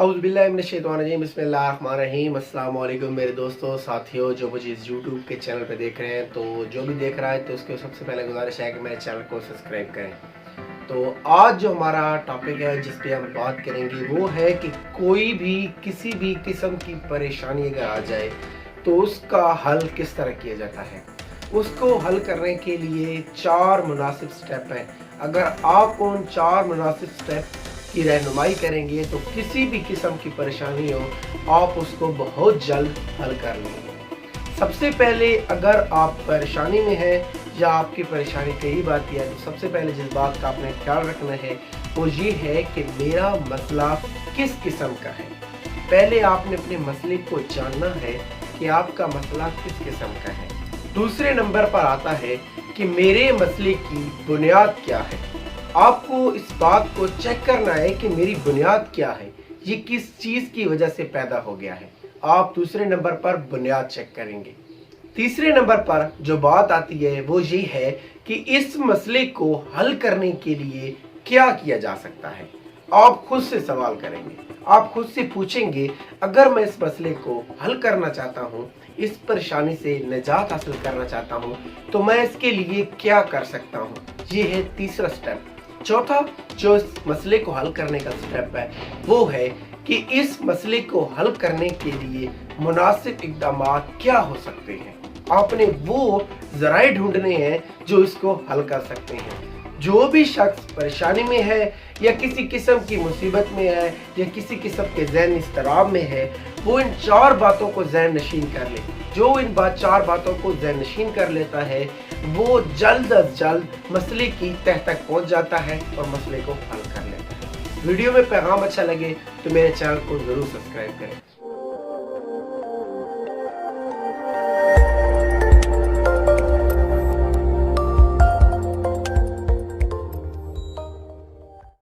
औज़ुबिल्लाहिमिनश्शैतानिर्रजीम बिस्मिल्लाहिर्रहमानिर्रहीम। अस्सलाम वालेकुम मेरे दोस्तों साथियों जो मुझे इस यूट्यूब के चैनल पे देख रहे हैं, तो जो भी देख रहा है तो उसके सबसे पहले गुजारिश है कि मेरे चैनल को सब्सक्राइब करें। तो आज जो हमारा टॉपिक है जिस पे हम बात करेंगे वो है कि कोई भी किसी भी किस्म की परेशानी अगर आ जाए तो उसका हल किस तरह किया जाता है। उसको हल करने के लिए 4 मुनासिब स्टेप हैं। अगर आप उन 4 मुनासिब स्टेप की रहनुमाई करेंगे तो किसी भी किस्म की परेशानी हो आप उसको बहुत जल्द हल कर लेंगे। सबसे पहले अगर आप परेशानी में हैं या आपकी परेशानी कई बात है तो सबसे पहले जिस बात का आपने ख्याल रखना है वो ये है कि मेरा मसला किस किस्म का है। पहले आपने अपने मसले को जानना है कि आपका मसला किस किस्म का है। दूसरे नंबर पर आता है कि मेरे मसले की बुनियाद क्या है। आपको इस बात को चेक करना है कि मेरी बुनियाद क्या है, ये किस चीज़ की वजह से पैदा हो गया है। आप दूसरे नंबर पर बुनियाद चेक करेंगे। तीसरे नंबर पर जो बात आती है वो ये है कि इस मसले को हल करने के लिए क्या किया जा सकता है। आप खुद से सवाल करेंगे, आप खुद से पूछेंगे अगर मैं इस मसले को हल करना चाहता हूँ, इस परेशानी से निजात हासिल करना चाहता हूँ तो मैं इसके लिए क्या कर सकता हूँ। ये है तीसरा स्टेप। चौथा जो इस मसले को हल करने का स्टेप है वो है कि इस मसले को हल करने के लिए मुनासिब इक़दाम क्या हो सकते हैं। आपने वो ज़राए ढूंढने हैं जो इसको हल कर सकते हैं। जो भी शख्स परेशानी में है या किसी किस्म की मुसीबत में है या किसी किस्म के ज़हनी इज़्तिराब में है वो इन 4 बातों को ज़हन नशीन कर ले। जो इन 4 बातों को ज़हन नशीन कर लेता है वो जल्द अज जल्द मसले की तह तक पहुंच जाता है और मसले को हल कर लेता है। वीडियो में पैगाम अच्छा लगे तो मेरे चैनल को ज़रूर सब्सक्राइब करें।